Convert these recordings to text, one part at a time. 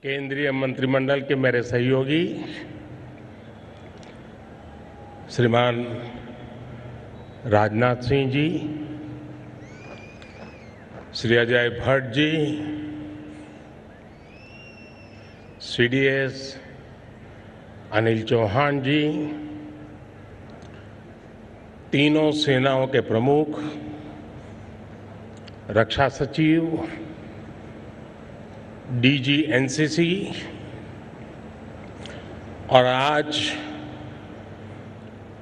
केंद्रीय मंत्रिमंडल के मेरे सहयोगी श्रीमान राजनाथ सिंह जी, श्री अजय भट्ट जी, सीडीएस अनिल चौहान जी, तीनों सेनाओं के प्रमुख, रक्षा सचिव, डीजी एनसीसी और आज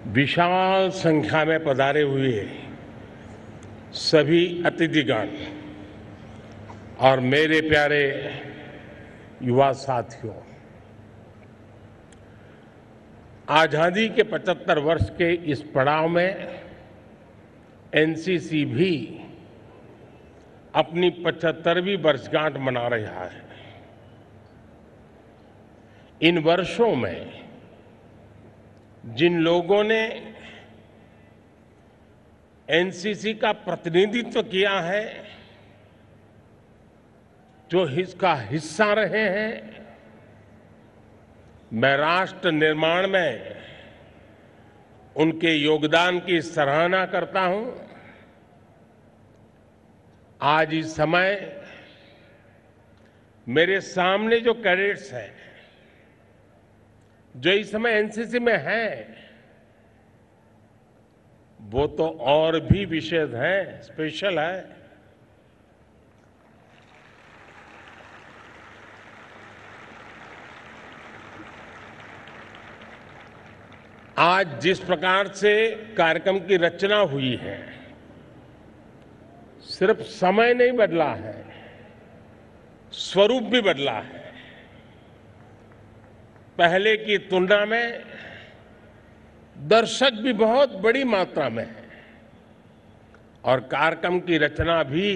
विशाल संख्या में पधारे हुए सभी अतिथिगण और मेरे प्यारे युवा साथियों, आजादी के 75 वर्ष के इस पड़ाव में एनसीसी भी अपनी 75वीं वर्षगांठ मना रहा है। इन वर्षों में जिन लोगों ने एनसीसी का प्रतिनिधित्व किया है, जो इसका हिस्सा रहे हैं, मैं राष्ट्र निर्माण में उनके योगदान की सराहना करता हूं। आज इस समय मेरे सामने जो कैडेट्स हैं, जो इस समय एनसीसी में हैं, वो तो और भी विशेष हैं, स्पेशल है। आज जिस प्रकार से कार्यक्रम की रचना हुई है, सिर्फ समय नहीं बदला है, स्वरूप भी बदला है। पहले की तुलना में दर्शक भी बहुत बड़ी मात्रा में है और कार्यक्रम की रचना भी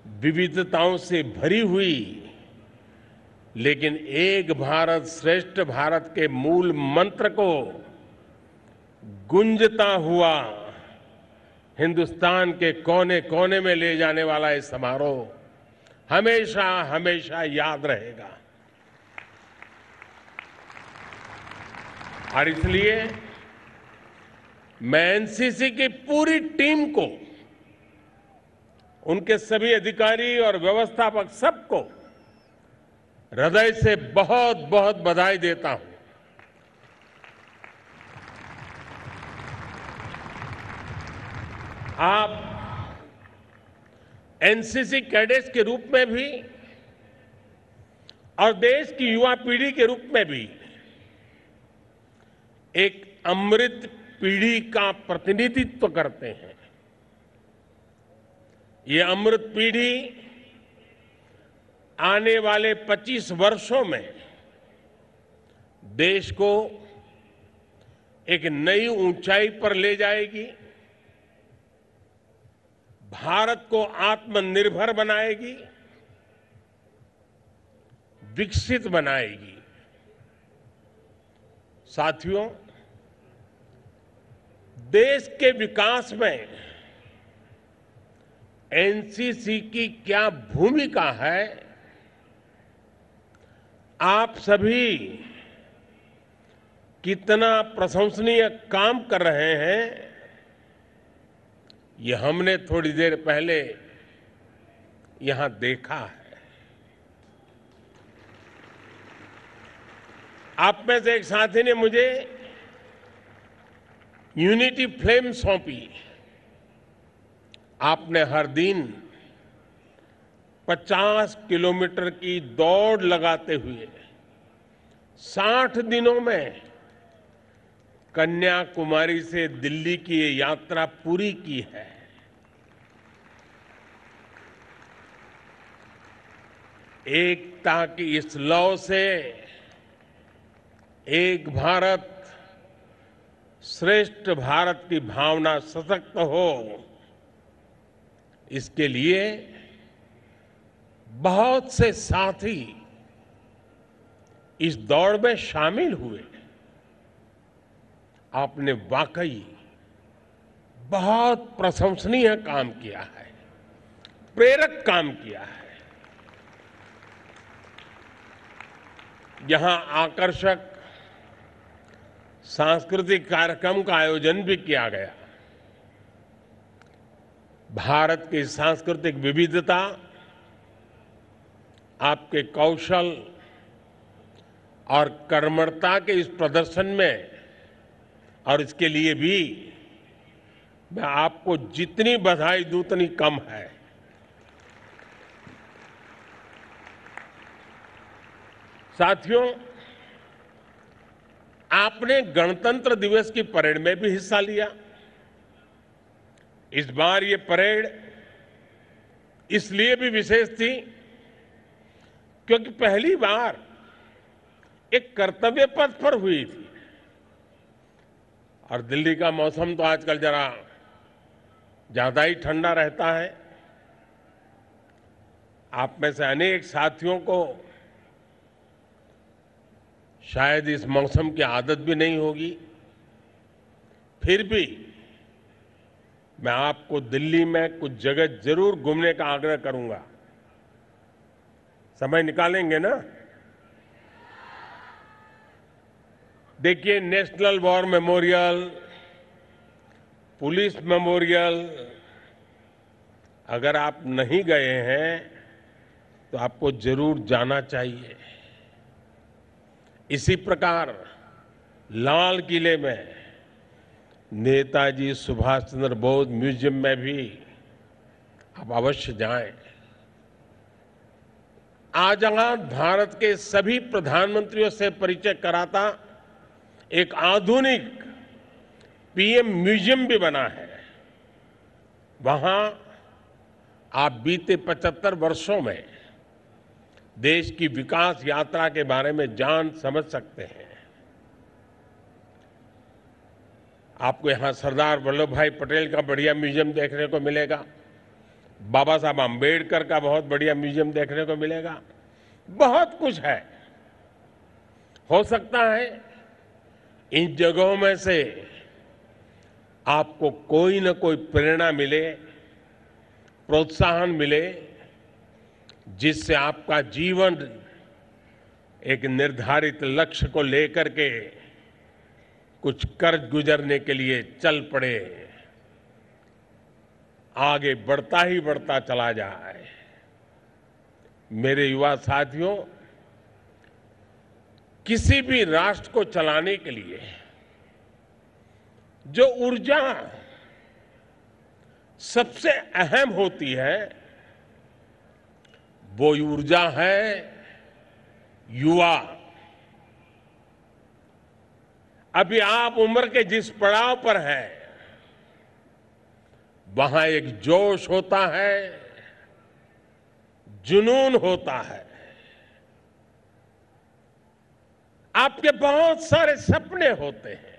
विविधताओं से भरी हुई, लेकिन एक भारत श्रेष्ठ भारत के मूल मंत्र को गुंजता हुआ हिंदुस्तान के कोने कोने में ले जाने वाला ये समारोह हमेशा हमेशा याद रहेगा। और इसलिए मैं एनसीसी की पूरी टीम को, उनके सभी अधिकारी और व्यवस्थापक सबको हृदय से बहुत बहुत बधाई देता हूं। आप एनसीसी कैडेट्स के रूप में भी और देश की युवा पीढ़ी के रूप में भी एक अमृत पीढ़ी का प्रतिनिधित्व करते हैं। ये अमृत पीढ़ी आने वाले 25 वर्षों में देश को एक नई ऊंचाई पर ले जाएगी, भारत को आत्मनिर्भर बनाएगी, विकसित बनाएगी। साथियों, देश के विकास में एनसीसी की क्या भूमिका है, आप सभी कितना प्रशंसनीय काम कर रहे हैं, ये हमने थोड़ी देर पहले यहां देखा है। आप में से एक साथी ने मुझे यूनिटी फ्लेम सौंपी। आपने हर दिन 50 किलोमीटर की दौड़ लगाते हुए 60 दिनों में कन्याकुमारी से दिल्ली की ये यात्रा पूरी की है। एकता की इस लौ से एक भारत श्रेष्ठ भारत की भावना सशक्त हो, इसके लिए बहुत से साथी इस दौड़ में शामिल हुए। आपने वाकई बहुत प्रशंसनीय काम किया है, प्रेरक काम किया है। यहां आकर्षक सांस्कृतिक कार्यक्रम का आयोजन भी किया गया। भारत की सांस्कृतिक विविधता आपके कौशल और कर्मठता के इस प्रदर्शन में और इसके लिए भी मैं आपको जितनी बधाई दूं उतनी कम है। साथियों, आपने गणतंत्र दिवस की परेड में भी हिस्सा लिया। इस बार ये परेड इसलिए भी विशेष थी क्योंकि पहली बार एक कर्तव्य पथ पर हुई थी और दिल्ली का मौसम तो आजकल जरा ज्यादा ही ठंडा रहता है। आप में से अनेक साथियों को शायद इस मौसम की आदत भी नहीं होगी, फिर भी मैं आपको दिल्ली में कुछ जगह जरूर घूमने का आग्रह करूंगा। समय निकालेंगे ना? देखिए, national war memorial, police memorial, अगर आप नहीं गए हैं तो आपको जरूर जाना चाहिए। इसी प्रकार लाल किले में नेताजी सुभाष चंद्र बोस म्यूजियम में भी आप अवश्य जाएं। आजाद भारत के सभी प्रधानमंत्रियों से परिचय कराता एक आधुनिक पीएम म्यूजियम भी बना है। वहां आप बीते 75 वर्षों में देश की विकास यात्रा के बारे में जान समझ सकते हैं। आपको यहां सरदार वल्लभ भाई पटेल का बढ़िया म्यूजियम देखने को मिलेगा, बाबा साहब आम्बेडकर का बहुत बढ़िया म्यूजियम देखने को मिलेगा। बहुत कुछ है। हो सकता है इन जगहों में से आपको कोई न कोई प्रेरणा मिले, प्रोत्साहन मिले, जिससे आपका जीवन एक निर्धारित लक्ष्य को लेकर के कुछ कर गुजरने के लिए चल पड़े, आगे बढ़ता ही बढ़ता चला जाए। मेरे युवा साथियों, किसी भी राष्ट्र को चलाने के लिए जो ऊर्जा सबसे अहम होती है वो ऊर्जा है युवा। अभी आप उम्र के जिस पड़ाव पर हैं वहां एक जोश होता है, जुनून होता है, आपके बहुत सारे सपने होते हैं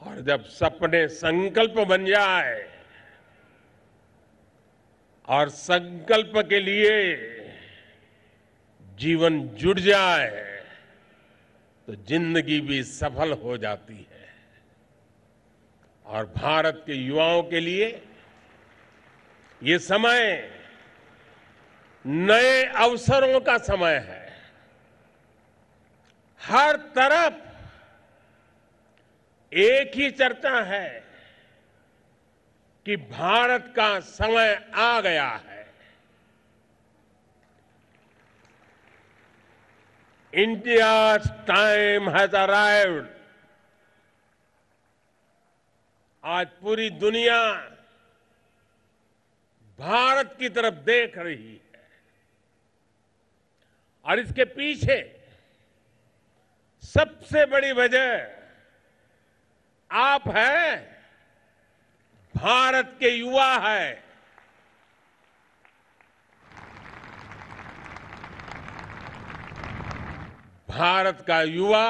और जब सपने संकल्प बन जाए और संकल्प के लिए जीवन जुड़ जाए तो जिंदगी भी सफल हो जाती है। और भारत के युवाओं के लिए ये समय नए अवसरों का समय है। हर तरफ एक ही चर्चा है कि भारत का समय आ गया है। India's time has arrived। आज पूरी दुनिया भारत की तरफ देख रही है और इसके पीछे सबसे बड़ी वजह आप हैं, भारत के युवा है। भारत का युवा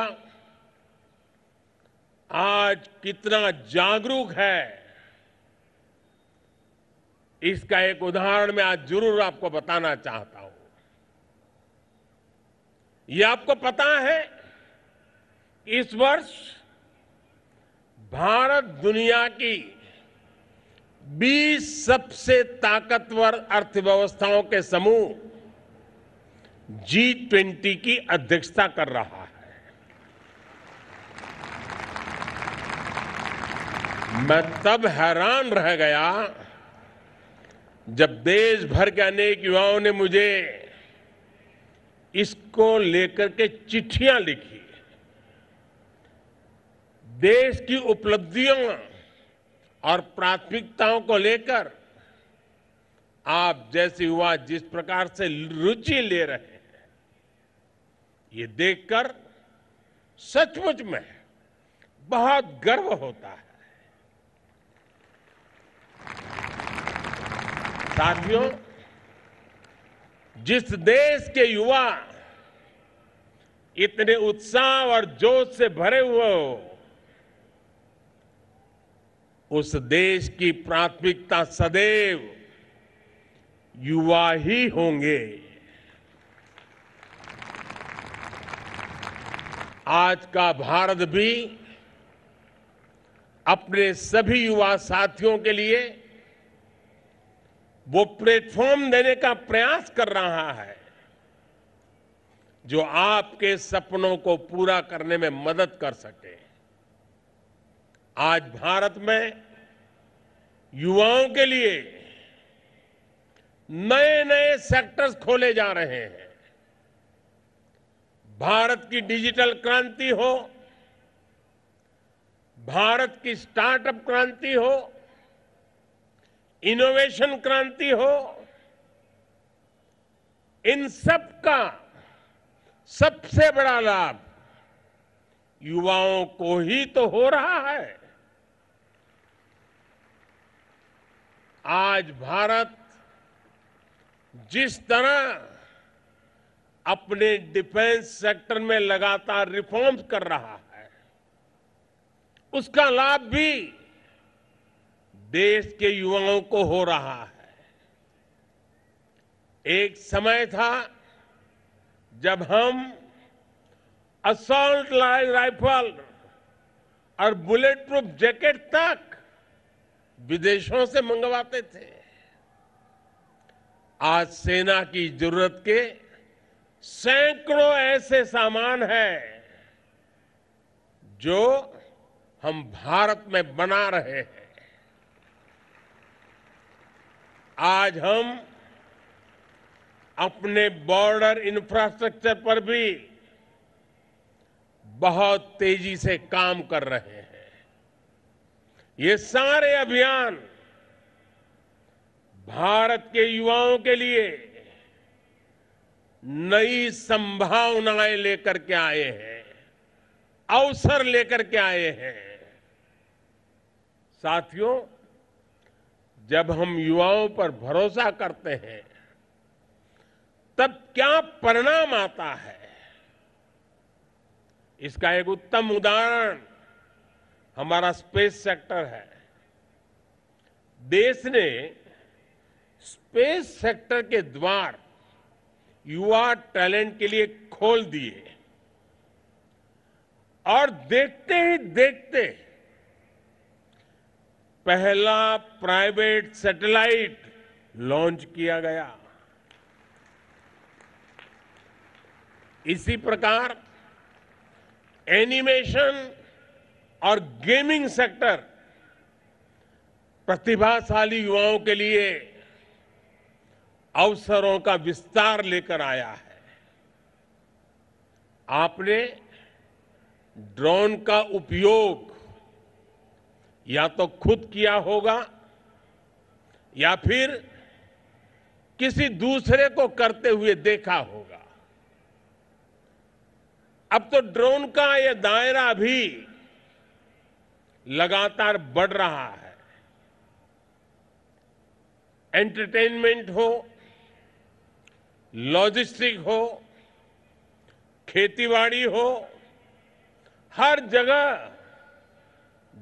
आज कितना जागरूक है, इसका एक उदाहरण मैं आज जरूर आपको बताना चाहता हूं। ये आपको पता है, इस वर्ष भारत दुनिया की 20 सबसे ताकतवर अर्थव्यवस्थाओं के समूह G20 की अध्यक्षता कर रहा है। मैं तब हैरान रह गया जब देश भर के अनेक युवाओं ने मुझे इसको लेकर के चिट्ठियां लिखी। देश की उपलब्धियों और प्राथमिकताओं को लेकर आप जैसे युवा जिस प्रकार से रुचि ले रहे हैं, ये देखकर सचमुच में बहुत गर्व होता है। साथियों, जिस देश के युवा इतने उत्साह और जोश से भरे हुए हो, उस देश की प्राथमिकता सदैव युवा ही होंगे। आज का भारत भी अपने सभी युवा साथियों के लिए वो प्लेटफॉर्म देने का प्रयास कर रहा है जो आपके सपनों को पूरा करने में मदद कर सके। आज भारत में युवाओं के लिए नए नए सेक्टर्स खोले जा रहे हैं। भारत की डिजिटल क्रांति हो, भारत की स्टार्टअप क्रांति हो, इनोवेशन क्रांति हो, इन सब का सबसे बड़ा लाभ युवाओं को ही तो हो रहा है। आज भारत जिस तरह अपने डिफेंस सेक्टर में लगातार रिफॉर्म्स कर रहा है, उसका लाभ भी देश के युवाओं को हो रहा है। एक समय था जब हम असॉल्ट राइफल और बुलेट प्रूफ जैकेट तक विदेशों से मंगवाते थे। आज सेना की जरूरत के सैकड़ों ऐसे सामान हैं जो हम भारत में बना रहे हैं। आज हम अपने बॉर्डर इंफ्रास्ट्रक्चर पर भी बहुत तेजी से काम कर रहे हैं। ये सारे अभियान भारत के युवाओं के लिए नई संभावनाएं लेकर के आए हैं, अवसर लेकर के आए हैं। साथियों, जब हम युवाओं पर भरोसा करते हैं तब क्या परिणाम आता है, इसका एक उत्तम उदाहरण हमारा स्पेस सेक्टर है। देश ने स्पेस सेक्टर के द्वार युवा टैलेंट के लिए खोल दिए और देखते ही देखते पहला प्राइवेट सैटेलाइट लॉन्च किया गया। इसी प्रकार एनिमेशन और गेमिंग सेक्टर प्रतिभाशाली युवाओं के लिए अवसरों का विस्तार लेकर आया है। आपने ड्रोन का उपयोग या तो खुद किया होगा या फिर किसी दूसरे को करते हुए देखा होगा। अब तो ड्रोन का यह दायरा भी लगातार बढ़ रहा है। एंटरटेनमेंट हो, लॉजिस्टिक हो, खेतीबाड़ी हो, हर जगह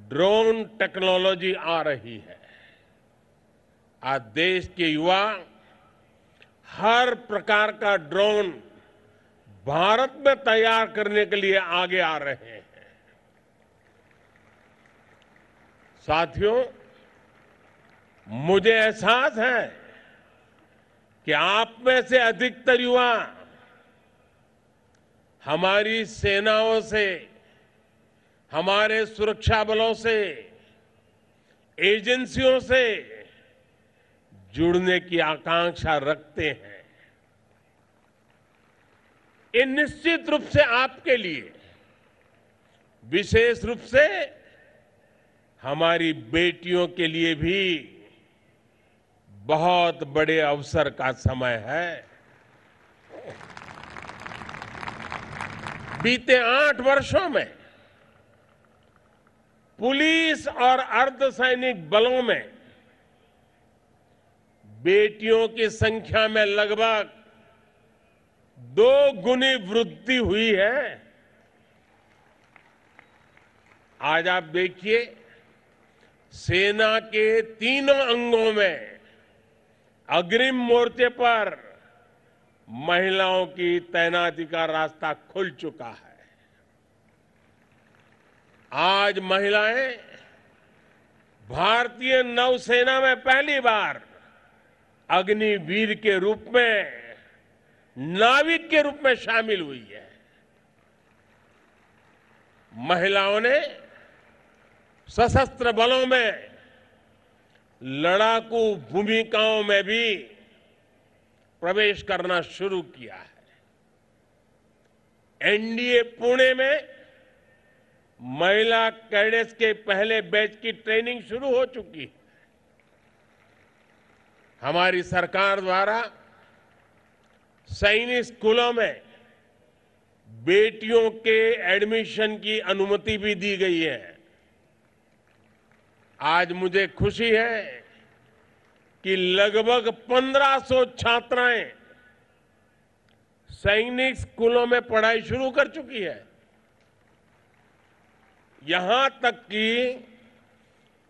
ड्रोन टेक्नोलॉजी आ रही है। आज देश के युवा हर प्रकार का ड्रोन भारत में तैयार करने के लिए आगे आ रहे हैं। साथियों, मुझे एहसास है कि आप में से अधिकतर युवा हमारी सेनाओं से, हमारे सुरक्षा बलों से, एजेंसियों से जुड़ने की आकांक्षा रखते हैं। ये निश्चित रूप से आपके लिए, विशेष रूप से हमारी बेटियों के लिए भी बहुत बड़े अवसर का समय है। बीते 8 वर्षों में पुलिस और अर्धसैनिक बलों में बेटियों की संख्या में लगभग 2 गुनी वृद्धि हुई है। आज आप देखिए, सेना के तीनों अंगों में अग्रिम मोर्चे पर महिलाओं की तैनाती का रास्ता खुल चुका है। आज महिलाएं भारतीय नौसेना में पहली बार अग्निवीर के रूप में, नाविक के रूप में शामिल हुई है। महिलाओं ने सशस्त्र बलों में लड़ाकू भूमिकाओं में भी प्रवेश करना शुरू किया है। एनडीए पुणे में महिला कैडेट्स के पहले बैच की ट्रेनिंग शुरू हो चुकी है। हमारी सरकार द्वारा सैनिक स्कूलों में बेटियों के एडमिशन की अनुमति भी दी गई है। आज मुझे खुशी है कि लगभग 1500 छात्राएं सैनिक स्कूलों में पढ़ाई शुरू कर चुकी है। यहां तक कि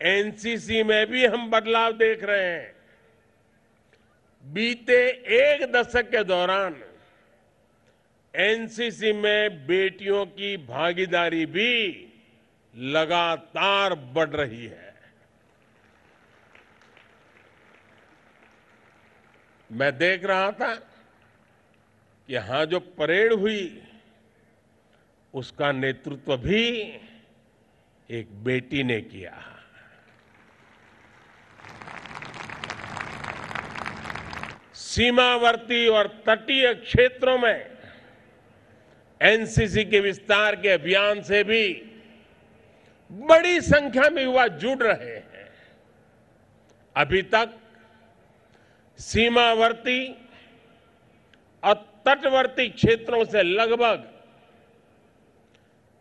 एनसीसी में भी हम बदलाव देख रहे हैं। बीते 1 दशक के दौरान एनसीसी में बेटियों की भागीदारी भी लगातार बढ़ रही है। मैं देख रहा था कि यहां जो परेड हुई उसका नेतृत्व भी एक बेटी ने किया। सीमावर्ती और तटीय क्षेत्रों में एनसीसी के विस्तार के अभियान से भी बड़ी संख्या में युवा जुड़ रहे हैं। अभी तक सीमावर्ती और तटवर्ती क्षेत्रों से लगभग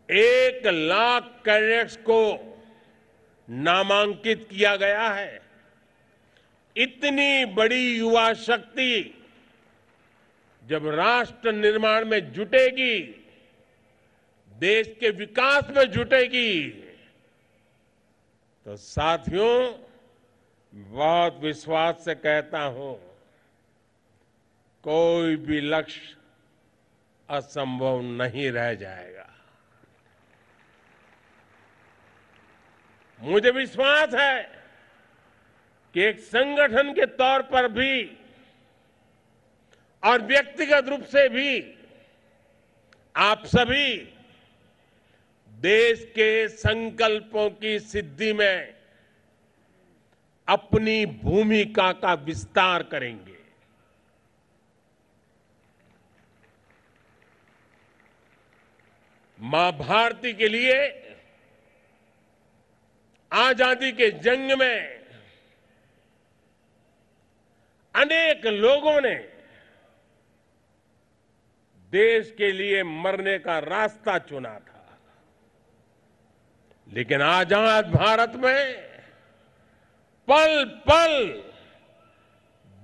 1 लाख कैडेट्स को नामांकित किया गया है। इतनी बड़ी युवा शक्ति जब राष्ट्र निर्माण में जुटेगी, देश के विकास में जुटेगी, तो साथियों, बहुत विश्वास से कहता हूं, कोई भी लक्ष्य असंभव नहीं रह जाएगा। मुझे विश्वास है कि एक संगठन के तौर पर भी और व्यक्तिगत रूप से भी आप सभी देश के संकल्पों की सिद्धि में अपनी भूमिका का विस्तार करेंगे। मां भारती के लिए आजादी के जंग में अनेक लोगों ने देश के लिए मरने का रास्ता चुना था, लेकिन आजाद भारत में पल पल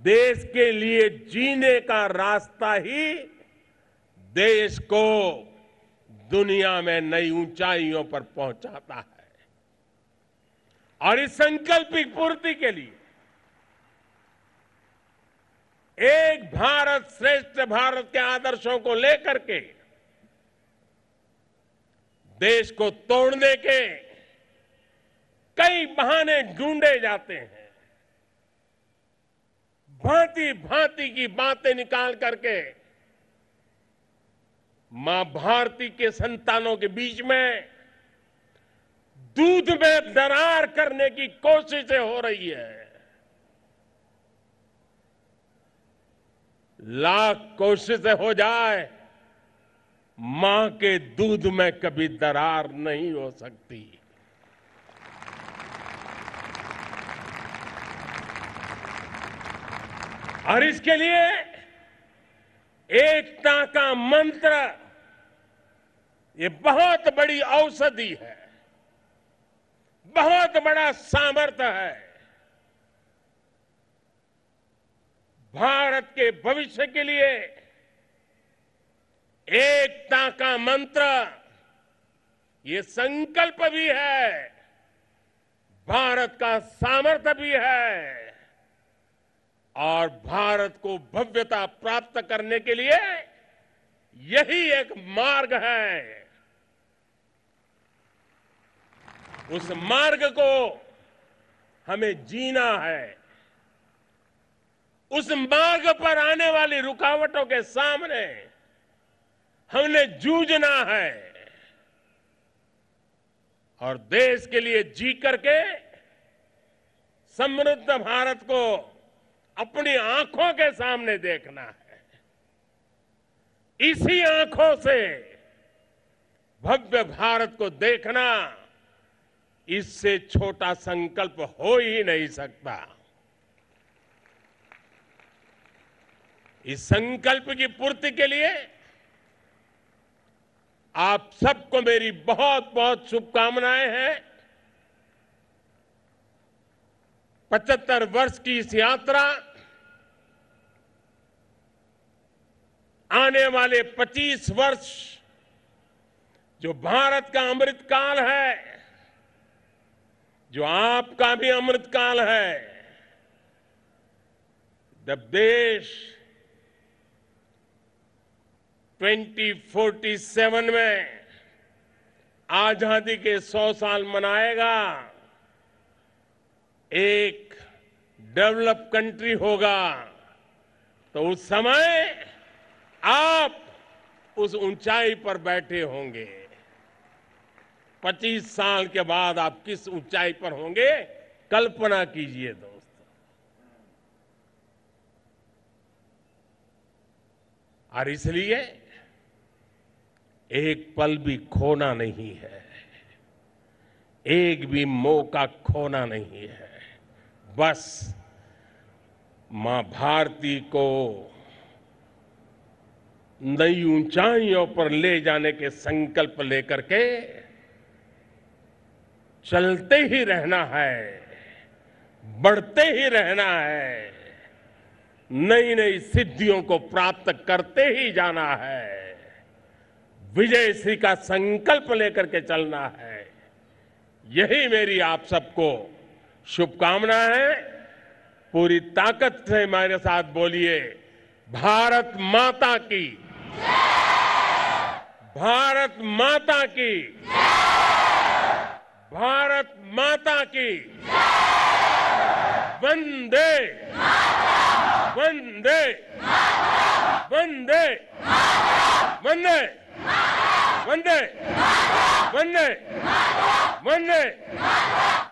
देश के लिए जीने का रास्ता ही देश को दुनिया में नई ऊंचाइयों पर पहुंचाता है। और इस संकल्प की पूर्ति के लिए एक भारत श्रेष्ठ भारत के आदर्शों को लेकर के देश को तोड़ने के कई बहाने ढूंढे जाते हैं, भांति भांति की बातें निकाल करके मां भारती के संतानों के बीच में दूध में दरार करने की कोशिशें हो रही है। लाख कोशिशें हो जाए, मां के दूध में कभी दरार नहीं हो सकती। और इसके लिए एकता का मंत्र ये बहुत बड़ी औषधि है, बहुत बड़ा सामर्थ्य है। भारत के भविष्य के लिए एकता का मंत्र ये संकल्प भी है, भारत का सामर्थ्य भी है और भारत को भव्यता प्राप्त करने के लिए यही एक मार्ग है। उस मार्ग को हमें जीना है। उस मार्ग पर आने वाली रुकावटों के सामने हमने जूझना है और देश के लिए जी करके समृद्ध भारत को अपनी आंखों के सामने देखना है। इसी आंखों से भव्य भारत को देखना, इससे छोटा संकल्प हो ही नहीं सकता। इस संकल्प की पूर्ति के लिए आप सबको मेरी बहुत बहुत शुभकामनाएं हैं। 75 वर्ष की इस यात्रा आने वाले 25 वर्ष जो भारत का अमृतकाल है, जो आपका भी अमृतकाल है, जब देश 2047 में आजादी के 100 साल मनाएगा, एक डेवलप कंट्री होगा, तो उस समय आप उस ऊंचाई पर बैठे होंगे। 25 साल के बाद आप किस ऊंचाई पर होंगे, कल्पना कीजिए दोस्तों। और इसलिए एक पल भी खोना नहीं है, एक भी मौका खोना नहीं है। बस मां भारती को नई ऊंचाइयों पर ले जाने के संकल्प लेकर के चलते ही रहना है, बढ़ते ही रहना है, नई नई सिद्धियों को प्राप्त करते ही जाना है, विजयश्री का संकल्प लेकर के चलना है। यही मेरी आप सबको शुभकामना है। पूरी ताकत से मेरे साथ बोलिए, भारत माता की, भारत माता की, भारत माता की, वंदे वंदे वंदे वंदे वंदे वंदे वंदे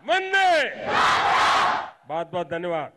वंदे। बहुत बहुत धन्यवाद।